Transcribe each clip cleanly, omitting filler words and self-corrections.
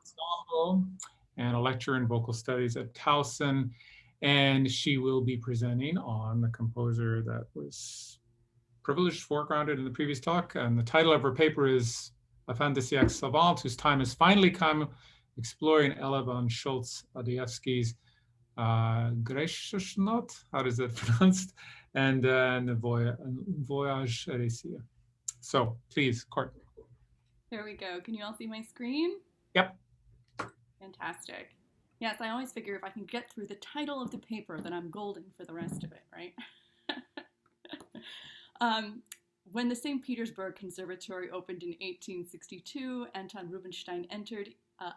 Ensemble and a lecturer in vocal studies at Towson. And she will be presenting on the composer that was privileged foregrounded in the previous talk. And the title of her paper is La fin du siècle savant, whose time has finally come, exploring Ella von Schultz Adaïewsky's Griechische, how is that pronounced? And voyage, Résia. So please, Courtney. There we go. Can you all see my screen? Yep. Fantastic. Yes, I always figure if I can get through the title of the paper, then I'm golden for the rest of it, right? When the St. Petersburg Conservatory opened in 1862, Anton Rubinstein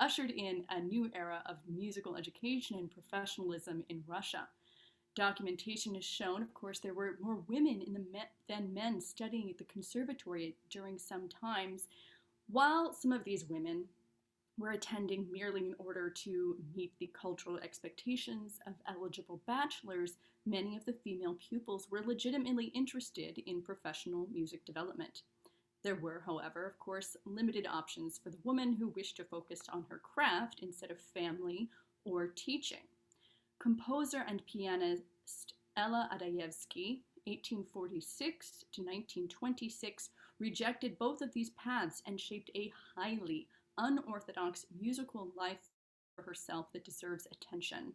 ushered in a new era of musical education and professionalism in Russia. Documentation has shown, of course, there were more women than men studying at the conservatory during some times, while some of these women were attending merely in order to meet the cultural expectations of eligible bachelors. Many of the female pupils were legitimately interested in professional music development. There were, however, of course, limited options for the woman who wished to focus on her craft instead of family or teaching. Composer and pianist Ella Adaïewsky, 1846 to 1926, rejected both of these paths and shaped a highly unorthodox musical life for herself that deserves attention.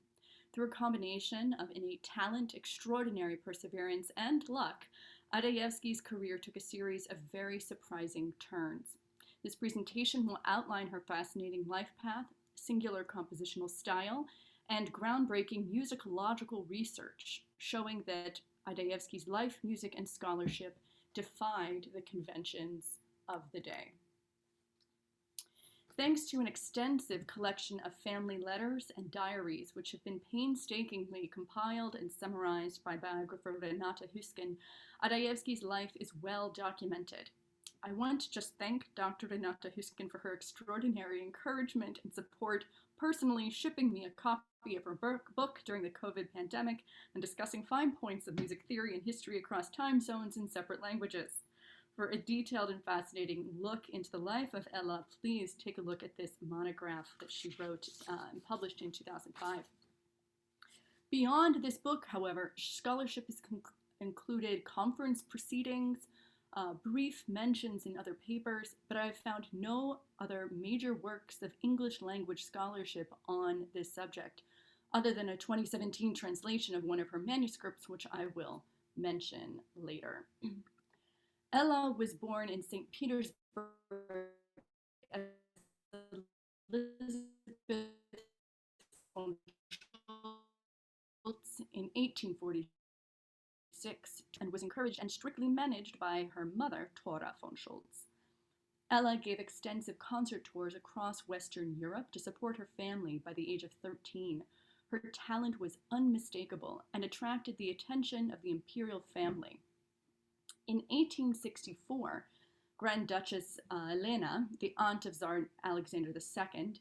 Through a combination of innate talent, extraordinary perseverance, and luck, Adaïewsky's career took a series of very surprising turns. This presentation will outline her fascinating life path, singular compositional style, and groundbreaking musicological research, showing that Adaïewsky's life, music, and scholarship defied the conventions of the day. Thanks to an extensive collection of family letters and diaries, which have been painstakingly compiled and summarized by biographer Renata Huskin, Adaïewsky's life is well documented. I want to just thank Dr. Renata Huskin for her extraordinary encouragement and support, personally shipping me a copy of her book during the COVID pandemic and discussing fine points of music theory and history across time zones in separate languages. For a detailed and fascinating look into the life of Ella, please take a look at this monograph that she wrote and published in 2005. Beyond this book, however, scholarship has included conference proceedings, brief mentions in other papers, but I have found no other major works of English language scholarship on this subject, other than a 2017 translation of one of her manuscripts, which I will mention later. Ella was born in St. Petersburg as Elizabeth von Schultz in 1846 and was encouraged and strictly managed by her mother, Thora von Schultz. Ella gave extensive concert tours across Western Europe to support her family by the age of 13. Her talent was unmistakable and attracted the attention of the imperial family. In 1864, Grand Duchess Elena, the aunt of Tsar Alexander II,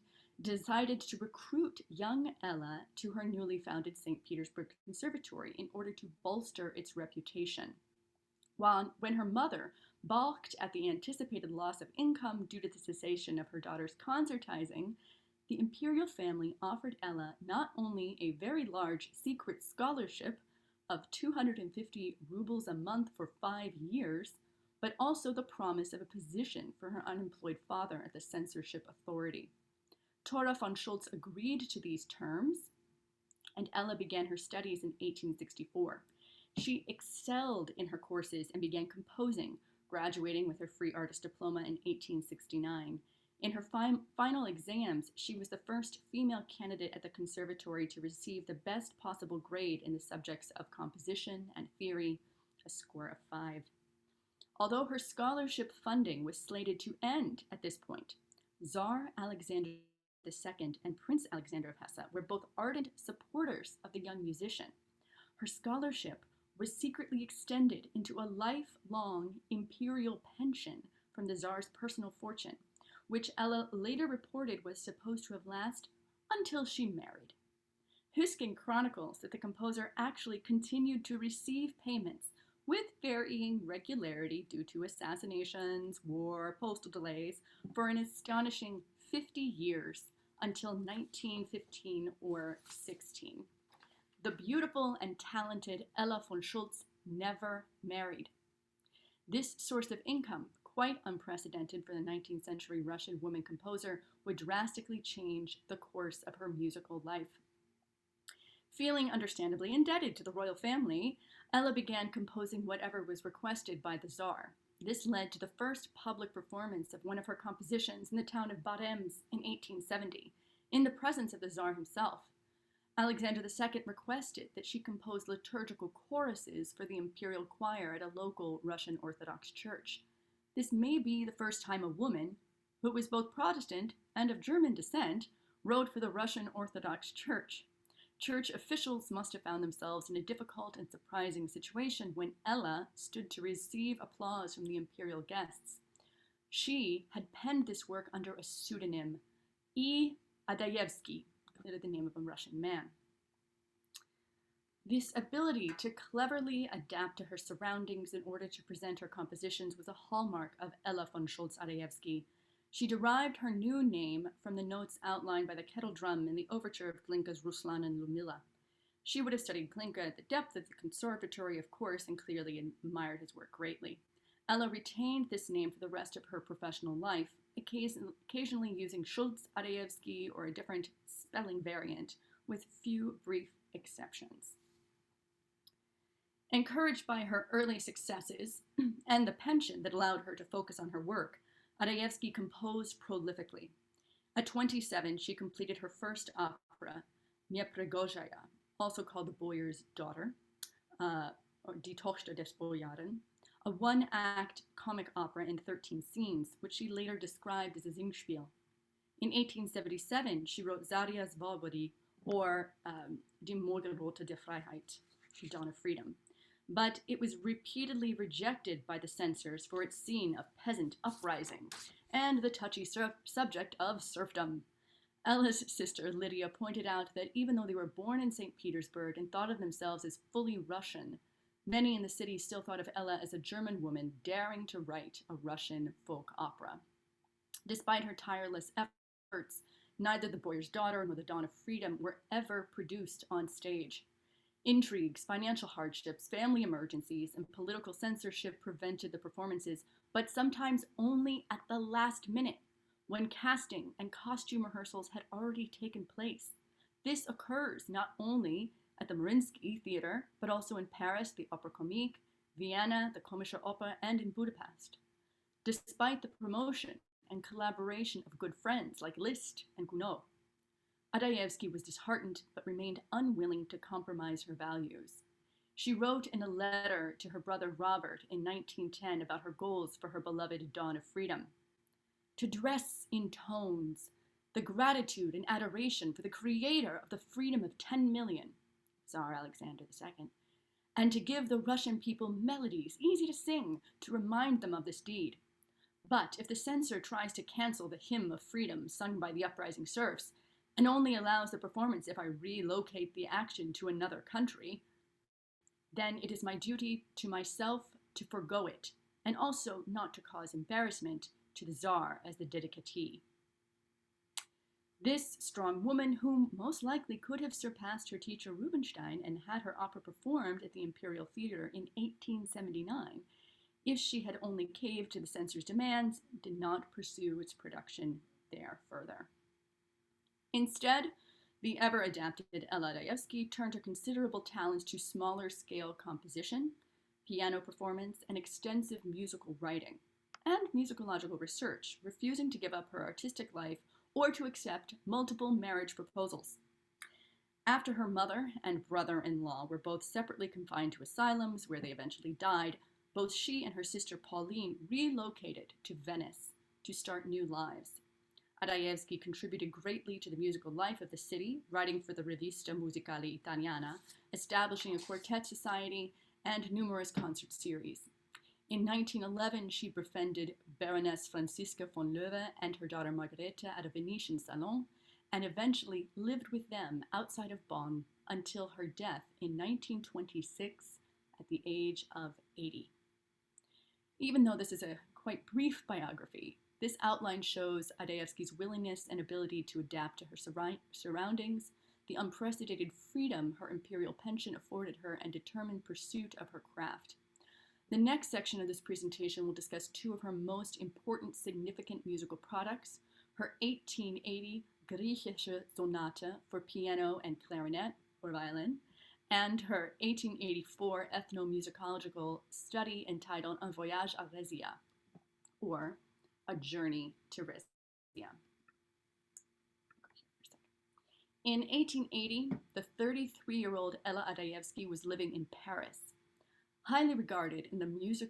decided to recruit young Ella to her newly founded St. Petersburg Conservatory in order to bolster its reputation. When her mother balked at the anticipated loss of income due to the cessation of her daughter's concertizing, the imperial family offered Ella not only a very large secret scholarship of 250 rubles a month for 5 years, but also the promise of a position for her unemployed father at the censorship authority. Thora von Schultz agreed to these terms, and Ella began her studies in 1864. She excelled in her courses and began composing, graduating with her free artist diploma in 1869. In her final exams, she was the first female candidate at the conservatory to receive the best possible grade in the subjects of composition and theory, a score of 5. Although her scholarship funding was slated to end at this point, Tsar Alexander II and Prince Alexander of Hesse were both ardent supporters of the young musician. Her scholarship was secretly extended into a lifelong imperial pension from the Tsar's personal fortune, which Ella later reported was supposed to have lasted until she married. Huskin chronicles that the composer actually continued to receive payments with varying regularity due to assassinations, war, postal delays, for an astonishing 50 years until 1915 or 16. The beautiful and talented Ella von Schultz never married. This source of income, quite unprecedented for the 19th century Russian woman composer, would drastically change the course of her musical life. Feeling understandably indebted to the royal family, Ella began composing whatever was requested by the Tsar. This led to the first public performance of one of her compositions in the town of IRMS' in 1870, in the presence of the Tsar himself. Alexander II requested that she compose liturgical choruses for the imperial choir at a local Russian Orthodox church. This may be the first time a woman, who was both Protestant and of German descent, wrote for the Russian Orthodox Church. Church officials must have found themselves in a difficult and surprising situation when Ella stood to receive applause from the imperial guests. She had penned this work under a pseudonym, Adaïewsky, clearly the name of a Russian man. This ability to cleverly adapt to her surroundings in order to present her compositions was a hallmark of Ella von Schultz Adaïewsky. She derived her new name from the notes outlined by the kettle drum in the overture of Glinka's Ruslan and Ludmilla. She would have studied Glinka at the depth of the conservatory, of course, and clearly admired his work greatly. Ella retained this name for the rest of her professional life, occasionally using Schultz Adaïewsky or a different spelling variant, with few brief exceptions. Encouraged by her early successes and the pension that allowed her to focus on her work, Adaïewsky composed prolifically. At 27, she completed her first opera, Nieprigozhaya, also called The Boyar's Daughter, or Die Tochter des Boyaren, a one-act comic opera in 13 scenes, which she later described as a Singspiel. In 1877, she wrote Zaria Svobody, or Die Morgenröte der Freiheit, The Dawn of Freedom. But it was repeatedly rejected by the censors for its scene of peasant uprising and the touchy subject of serfdom. Ella's sister Lydia pointed out that even though they were born in St. Petersburg and thought of themselves as fully Russian, many in the city still thought of Ella as a German woman daring to write a Russian folk opera. Despite her tireless efforts, neither The Boyar's Daughter nor The Dawn of Freedom were ever produced on stage. Intrigues, financial hardships, family emergencies, and political censorship prevented the performances, but sometimes only at the last minute, when casting and costume rehearsals had already taken place. This occurs not only at the Mariinsky Theater, but also in Paris, the Opera Comique, Vienna, the Komische Oper, and in Budapest. Despite the promotion and collaboration of good friends like Liszt and Gounod, Adaïewsky was disheartened but remained unwilling to compromise her values. She wrote in a letter to her brother Robert in 1910 about her goals for her beloved Dawn of Freedom. To dress in tones, the gratitude and adoration for the creator of the freedom of 10 million, Tsar Alexander II, and to give the Russian people melodies easy to sing to remind them of this deed. But if the censor tries to cancel the hymn of freedom sung by the uprising serfs, and only allows the performance if I relocate the action to another country, then it is my duty to myself to forgo it, and also not to cause embarrassment to the Tsar as the dedicatee. This strong woman, whom most likely could have surpassed her teacher Rubinstein and had her opera performed at the Imperial Theater in 1879, if she had only caved to the censor's demands, did not pursue its production there further. Instead, the ever-adapted Ella Adaïewsky turned her considerable talents to smaller-scale composition, piano performance, and extensive musical writing, and musicological research, refusing to give up her artistic life or to accept multiple marriage proposals. After her mother and brother-in-law were both separately confined to asylums where they eventually died, both she and her sister Pauline relocated to Venice to start new lives. Adaïewsky contributed greatly to the musical life of the city, writing for the Rivista Musicale Italiana, establishing a quartet society, and numerous concert series. In 1911, she befriended Baroness Franziska von Löwe and her daughter Margarete at a Venetian salon, and eventually lived with them outside of Bonn until her death in 1926 at the age of 80. Even though this is a quite brief biography, This outline shows Adaïewsky's willingness and ability to adapt to her surroundings, the unprecedented freedom her imperial pension afforded her, and determined pursuit of her craft. The next section of this presentation will discuss two of her most important significant musical products, her 1880 Griechische Sonate for piano and clarinet, or violin, and her 1884 ethnomusicological study entitled Un voyage à Résia, or A Journey to Résia. In 1880, the 33-year-old Ella Adaïewsky was living in Paris. Highly regarded in the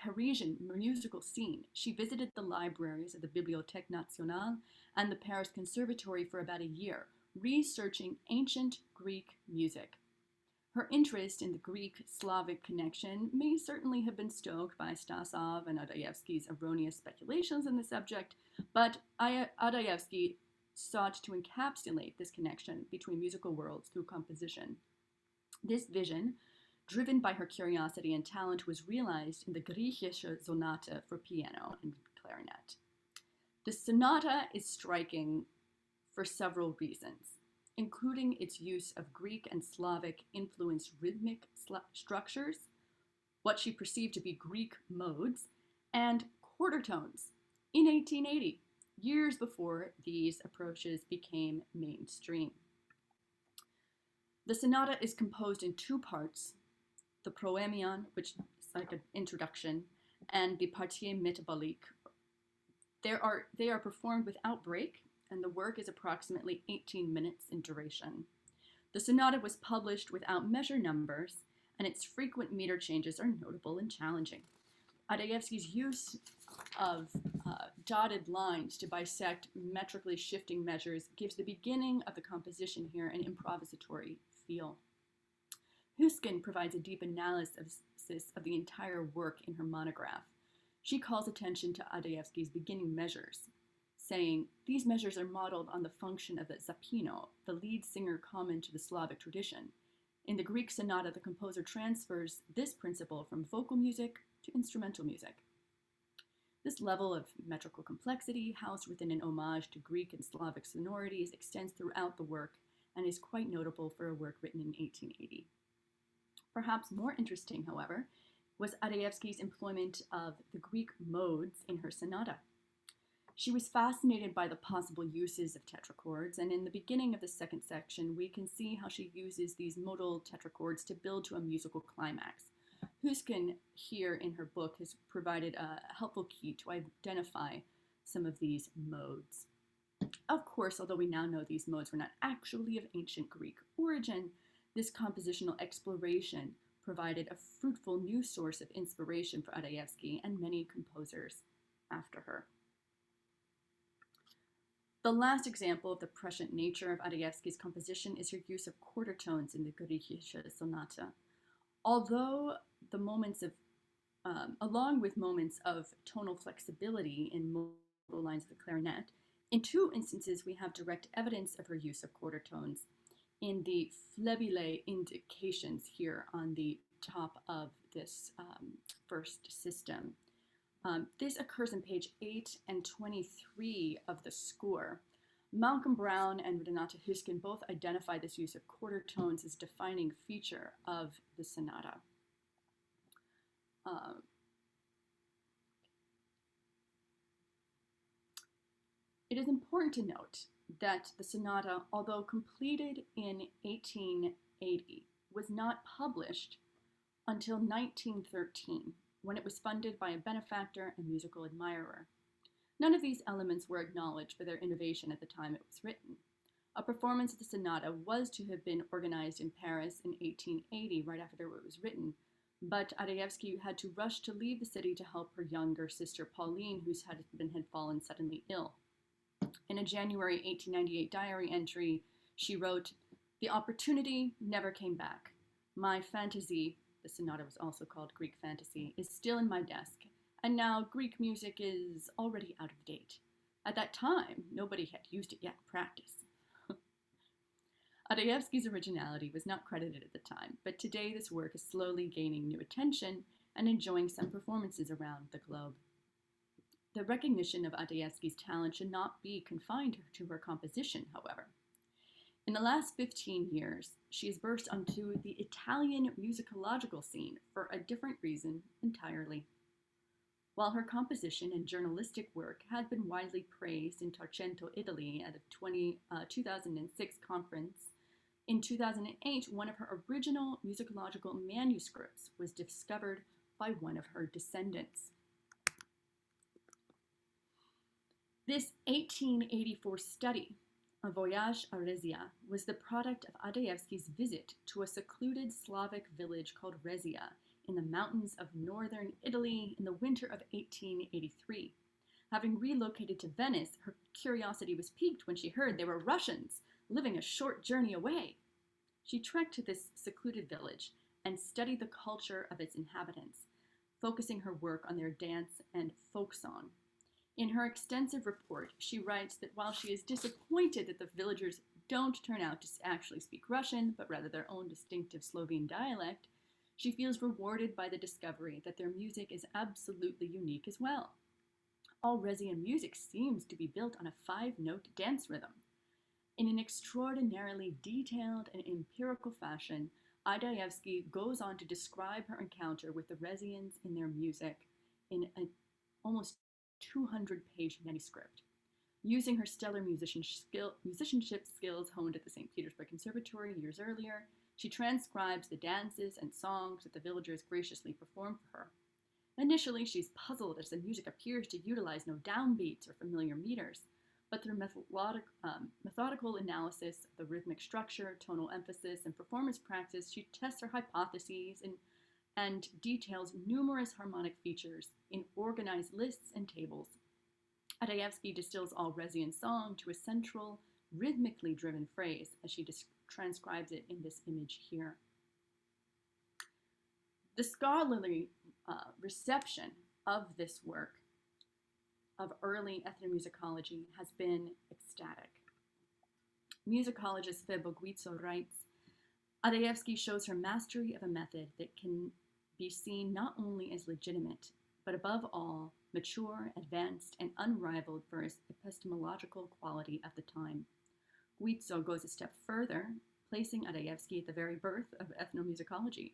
Parisian musical scene, she visited the libraries of the Bibliothèque Nationale and the Paris Conservatory for about a year, researching ancient Greek music. Her interest in the Greek-Slavic connection may certainly have been stoked by Stasov and Adaïewsky's erroneous speculations on the subject, but Adaïewsky sought to encapsulate this connection between musical worlds through composition. This vision, driven by her curiosity and talent, was realized in the Griechische Sonate for piano and clarinet. The sonata is striking for several reasons, including its use of Greek and Slavic influenced rhythmic structures, what she perceived to be Greek modes, and quarter tones in 1880, years before these approaches became mainstream. The sonata is composed in two parts, the proemion, which is like an introduction, and the partie métabolique. They are performed without break, and the work is approximately 18 minutes in duration. The sonata was published without measure numbers, and its frequent meter changes are notable and challenging. Adaïewsky's use of dotted lines to bisect metrically shifting measures gives the beginning of the composition here an improvisatory feel. Huskin provides a deep analysis of the entire work in her monograph. She calls attention to Adaïewsky's beginning measures, saying, "These measures are modeled on the function of the zapino, the lead singer common to the Slavic tradition. In the Greek sonata, the composer transfers this principle from vocal music to instrumental music." This level of metrical complexity, housed within an homage to Greek and Slavic sonorities, extends throughout the work and is quite notable for a work written in 1880. Perhaps more interesting, however, was Adaïewsky's employment of the Greek modes in her sonata. She was fascinated by the possible uses of tetrachords, and in the beginning of the second section, we can see how she uses these modal tetrachords to build to a musical climax. Huskin, here in her book, has provided a helpful key to identify some of these modes. Of course, although we now know these modes were not actually of ancient Greek origin, this compositional exploration provided a fruitful new source of inspiration for Adaïewsky and many composers after her. The last example of the prescient nature of Adaïewsky's composition is her use of quarter tones in the Griechische Sonate. Although the moments of, along with moments of tonal flexibility in modal lines of the clarinet, in two instances we have direct evidence of her use of quarter tones in the flebile indications here on the top of this first system. This occurs on page 8 and 23 of the score. Malcolm Brown and Renata Huskin both identify this use of quarter tones as a defining feature of the sonata. It is important to note that the sonata, although completed in 1880, was not published until 1913, when it was funded by a benefactor and musical admirer. None of these elements were acknowledged for their innovation at the time it was written. A performance of the sonata was to have been organized in Paris in 1880, right after it was written, but Adaïewsky had to rush to leave the city to help her younger sister Pauline, whose husband had fallen suddenly ill. In a January 1898 diary entry, she wrote, "The opportunity never came back. My fantasy," the sonata was also called Greek fantasy, "is still in my desk, and now Greek music is already out of date. At that time, nobody had used it yet in practice." Adaïewsky's originality was not credited at the time, but today this work is slowly gaining new attention and enjoying some performances around the globe. The recognition of Adaïewsky's talent should not be confined to her composition, however. In the last 15 years, she has burst onto the Italian musicological scene for a different reason entirely. While her composition and journalistic work had been widely praised in Tarcento, Italy at a 2006 conference, in 2008, one of her original musicological manuscripts was discovered by one of her descendants. This 1884 study, A Voyage à Résia, was the product of Adaïewsky's visit to a secluded Slavic village called Résia in the mountains of northern Italy in the winter of 1883. Having relocated to Venice, her curiosity was piqued when she heard there were Russians living a short journey away. She trekked to this secluded village and studied the culture of its inhabitants, focusing her work on their dance and folk song. In her extensive report, she writes that while she is disappointed that the villagers don't turn out to actually speak Russian, but rather their own distinctive Slovene dialect, she feels rewarded by the discovery that their music is absolutely unique as well. All Résian music seems to be built on a 5-note dance rhythm. In an extraordinarily detailed and empirical fashion, Adaïewsky goes on to describe her encounter with the Résians in their music in an almost 200-page manuscript. Using her stellar musicianship skills honed at the St. Petersburg Conservatory years earlier, she transcribes the dances and songs that the villagers graciously perform for her. Initially, she's puzzled as the music appears to utilize no downbeats or familiar meters, but through methodical analysis of the rhythmic structure, tonal emphasis, and performance practice, she tests her hypotheses and details numerous harmonic features in organized lists and tables. Adaïewsky distills all Résian song to a central, rhythmically driven phrase as she transcribes it in this image here. The scholarly reception of this work of early ethnomusicology has been ecstatic. Musicologist Febo Guizzo writes, Adaïewsky shows her mastery of a method that can be seen not only as legitimate, but above all, mature, advanced, and unrivaled for its epistemological quality at the time. Guizzo goes a step further, placing Adaïewsky at the very birth of ethnomusicology.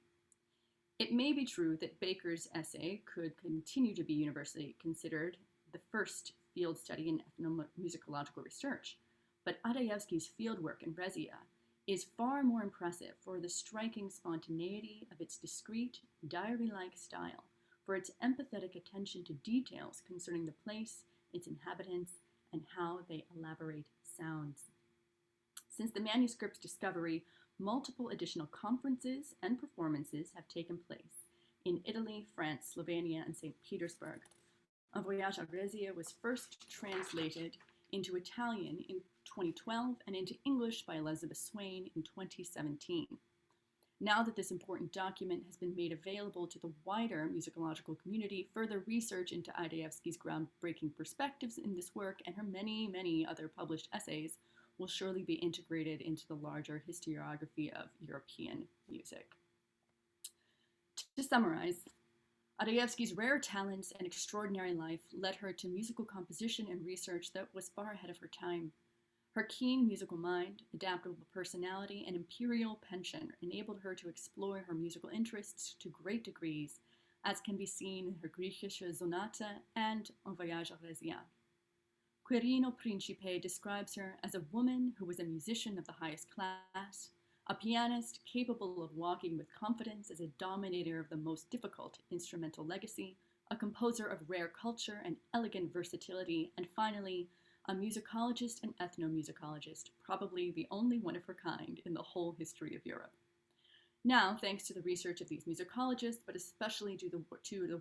It may be true that Baker's essay could continue to be universally considered the first field study in ethnomusicological research, but Adaïewsky's fieldwork in Résia is far more impressive for the striking spontaneity of its discreet, diary-like style, for its empathetic attention to details concerning the place, its inhabitants, and how they elaborate sounds. Since the manuscript's discovery, multiple additional conferences and performances have taken place in Italy, France, Slovenia, and St. Petersburg. A Voyage à Résia was first translated into Italian in 2012 and into English by Elizabeth Swain in 2017. Now that this important document has been made available to the wider musicological community, further research into Adaïewsky's groundbreaking perspectives in this work and her many, many other published essays will surely be integrated into the larger historiography of European music. To summarize, Adaïewsky's rare talents and extraordinary life led her to musical composition and research that was far ahead of her time. Her keen musical mind, adaptable personality, and imperial penchant enabled her to explore her musical interests to great degrees, as can be seen in her Griechische Sonate and Un Voyage à Résia. Quirino Principe describes her as a woman who was a musician of the highest class, a pianist capable of walking with confidence as a dominator of the most difficult instrumental legacy, a composer of rare culture and elegant versatility, and finally, a musicologist and ethnomusicologist, probably the only one of her kind in the whole history of Europe. Now, thanks to the research of these musicologists, but especially to the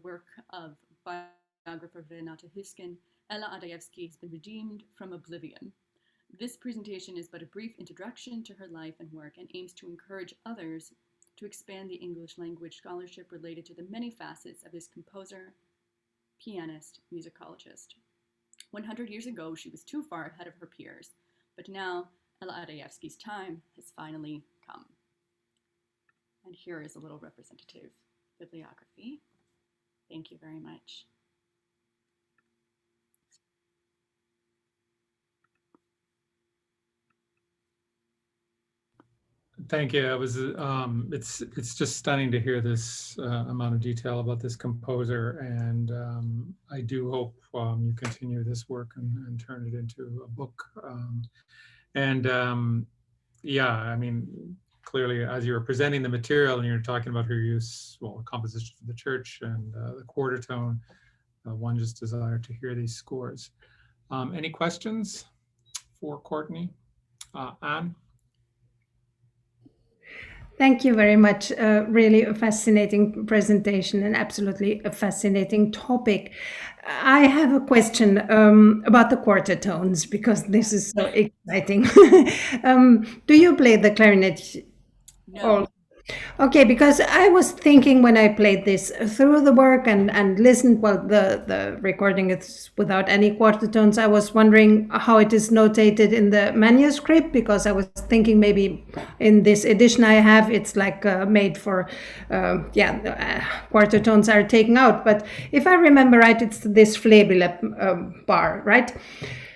work of biographer Renate Hüsken, Ella Adaïewsky has been redeemed from oblivion. This presentation is but a brief introduction to her life and work and aims to encourage others to expand the English language scholarship related to the many facets of this composer, pianist, musicologist. 100 years ago, she was too far ahead of her peers, but now Ella Adaïewsky's time has finally come. And here is a little representative bibliography. Thank you very much. Thank you. It was, it's just stunning to hear this amount of detail about this composer, and I do hope you continue this work and turn it into a book. Yeah, I mean, clearly, as you were presenting the material and you're talking about her use, well, composition for the church and the quarter tone, one just desired to hear these scores. Any questions for Courtney? Anne? Thank you very much. Really a fascinating presentation and absolutely a fascinating topic. I have a question about the quarter tones because this is so exciting. Do you play the clarinet? No. Okay, because I was thinking when I played this through the work and listened, well, the recording is without any quarter tones. I was wondering how it is notated in the manuscript, because I was thinking maybe in this edition I have, it's like made for, quarter tones are taken out. But if I remember right, it's this Flebile bar, right?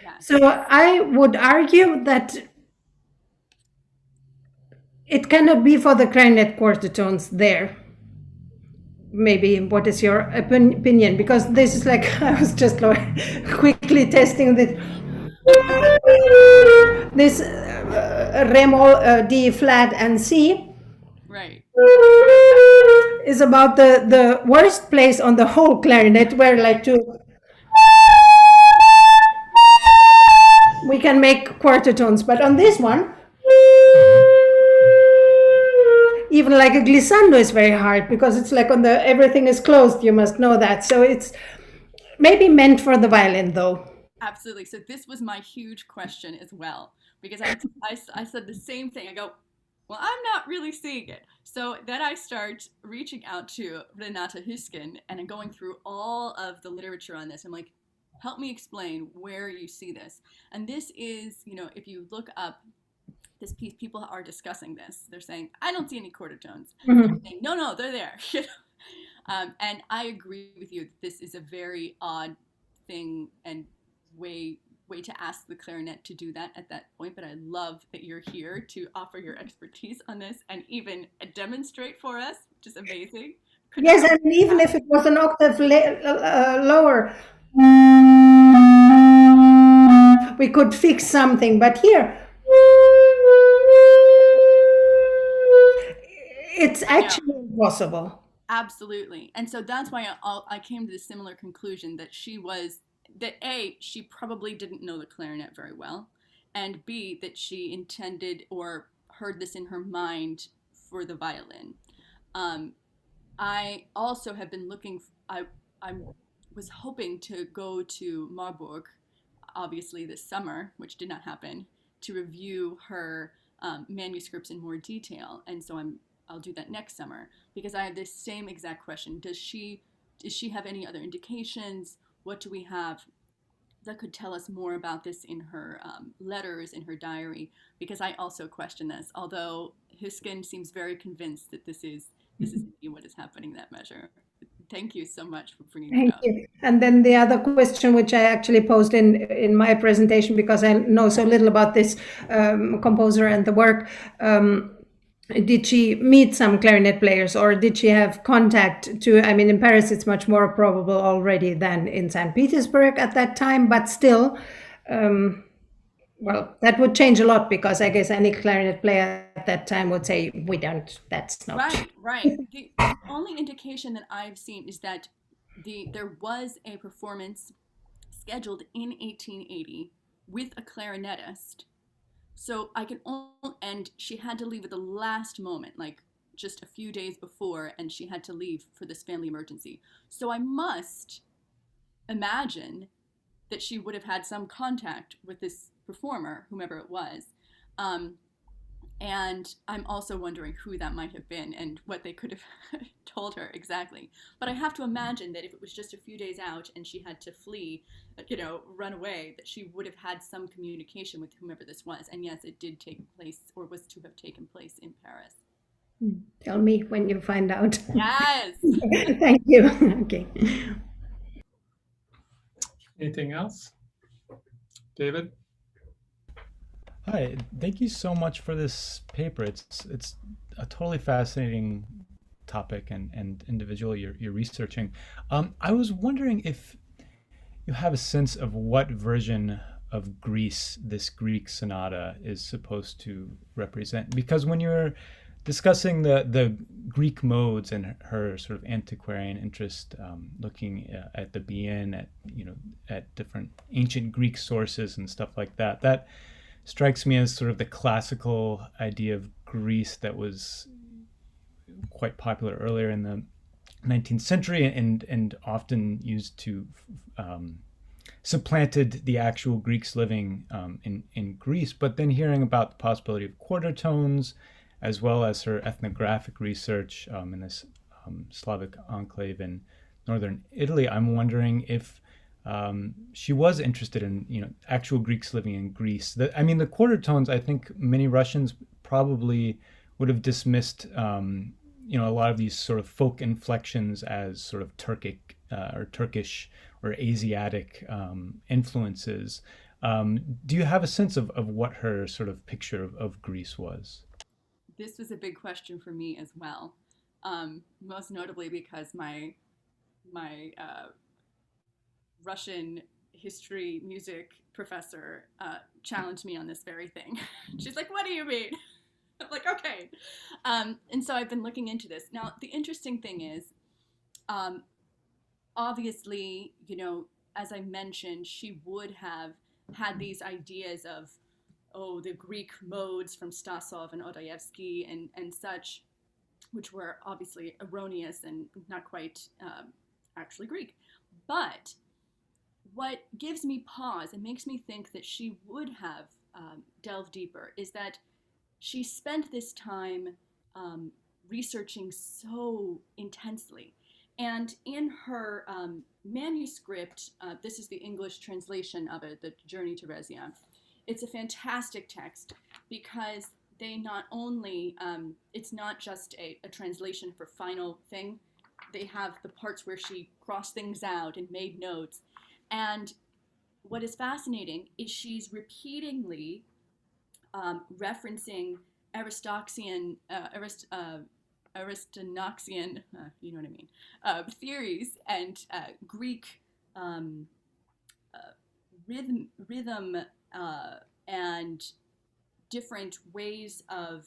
Yes. So I would argue that it cannot be for the clarinet quarter tones there. Maybe what is your opinion? Because this is like, I was just quickly testing this Remol, D flat and C. Right. Is about the worst place on the whole clarinet, where like we can make quarter tones, but on this one, even like a glissando is very hard because it's like on the, everything is closed, you must know that. So it's maybe meant for the violin though. Absolutely. So this was my huge question as well, because I said the same thing. I go, well, I'm not really seeing it. So then I start reaching out to Renata Husken and I'm going through all of the literature on this. I'm like, help me explain where you see this. And this is, you know, if you look up this piece, people are discussing this. They're saying, I don't see any quarter tones. Mm-hmm. Saying, no, they're there. And I agree with you. This is a very odd thing and way to ask the clarinet to do that at that point. But I love that you're here to offer your expertise on this and even demonstrate for us, which is amazing. Yes, and even if it was an octave lower, we could fix something. But here, it's actually impossible. Absolutely. And so that's why I came to the similar conclusion that she probably didn't know the clarinet very well, and B, that she intended or heard this in her mind for the violin. I also have been looking, I was hoping to go to Marburg, obviously this summer, which did not happen, to review her manuscripts in more detail. And so I'll do that next summer, because I have this same exact question. Does she have any other indications? What do we have that could tell us more about this in her letters, in her diary? Because I also question this, although Husken seems very convinced that this is what is happening in that measure. Thank you so much for bringing it up. Thank you. And then the other question, which I actually posed in my presentation, because I know so little about this composer and the work, did she meet some clarinet players, or did she have contact to, I mean, in Paris it's much more probable already than in St. Petersburg at that time, but still, well, that would change a lot, because I guess any clarinet player at that time would say, we don't, that's not. Right. The only indication that I've seen is that there was a performance scheduled in 1880 with a clarinetist. So and she had to leave at the last moment, like just a few days before, and she had to leave for this family emergency. So I must imagine that she would have had some contact with this performer, whomever it was. And I'm also wondering who that might have been and what they could have told her exactly. But I have to imagine that if it was just a few days out and she had to flee, run away, that she would have had some communication with whomever this was. And yes, it did take place, or was to have taken place, in Paris. Tell me when you find out. Yes. Thank you. Okay. Anything else? David? Hi, Hi, thank you so much for this paper. It's a totally fascinating topic and individual you're researching. I was wondering if you have a sense of what version of Greece this Greek sonata is supposed to represent. Because when you're discussing the Greek modes and her sort of antiquarian interest, looking at the Bien, at different ancient Greek sources and stuff like that, that strikes me as sort of the classical idea of Greece that was quite popular earlier in the 19th century and often used to supplanted the actual Greeks living in Greece. But then hearing about the possibility of quarter tones, as well as her ethnographic research in this Slavic enclave in northern Italy, I'm wondering if she was interested in actual Greeks living in Greece. The quarter tones, I think many Russians probably would have dismissed a lot of these sort of folk inflections as sort of Turkic or Turkish or Asiatic influences. Do you have a sense of what her sort of picture of Greece was? This was a big question for me as well, most notably because my Russian history music professor challenged me on this very thing. She's like, "What do you mean?" I'm like, "Okay." And so I've been looking into this. Now, the interesting thing is, obviously, as I mentioned, she would have had these ideas of, the Greek modes from Stasov and Adaïewsky and such, which were obviously erroneous and not quite actually Greek. But what gives me pause and makes me think that she would have delved deeper is that she spent this time researching so intensely. And in her manuscript, this is the English translation of it, The Journey to Résia. It's a fantastic text because they not only, it's not just a translation for final thing, they have the parts where she crossed things out and made notes. And what is fascinating is she's repeatedly referencing Aristoxian, Aristonoxian, you know what I mean, theories and Greek rhythm and different ways of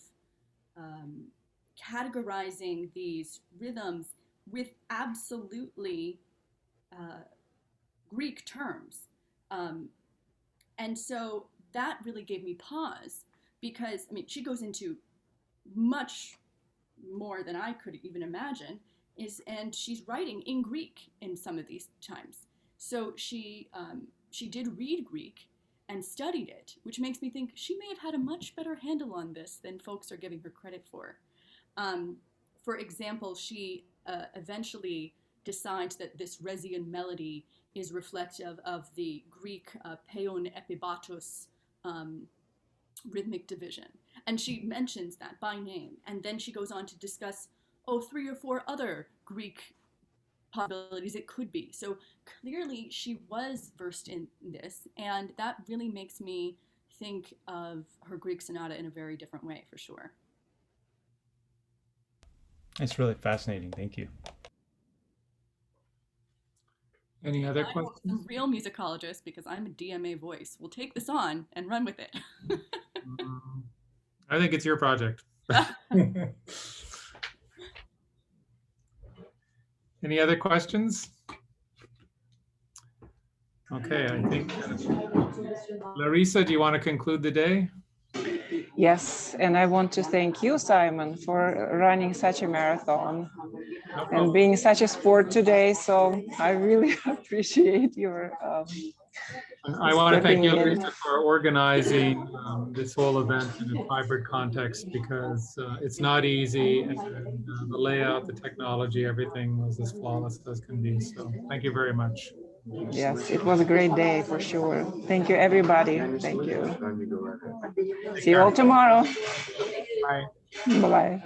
categorizing these rhythms with absolutely Greek terms. And so that really gave me pause because, she goes into much more than I could even imagine, and she's writing in Greek in some of these times. So she did read Greek and studied it, which makes me think she may have had a much better handle on this than folks are giving her credit for. For example, she eventually decides that this Résian melody is reflective of the Greek peon epibatos rhythmic division. And she mentions that by name. And then she goes on to discuss, 3 or 4 other Greek possibilities it could be. So clearly she was versed in this, and that really makes me think of her Greek sonata in a very different way, for sure. It's really fascinating. Thank you. Any other questions? I'm a real musicologist, because I'm a DMA voice, will take this on and run with it. I think it's your project. Any other questions? Okay, I think, Larissa, do you want to conclude the day? Yes, and I want to thank you, Simon, for running such a marathon and being such a sport today. So I really appreciate your I want to thank you, stepping in. Larissa, for organizing this whole event in a hybrid context, because it's not easy, and the layout, the technology, everything was as flawless as can be. So thank you very much. Yes, it was a great day for sure. Thank you, everybody. Thank you. See you all tomorrow. Bye. Bye-bye.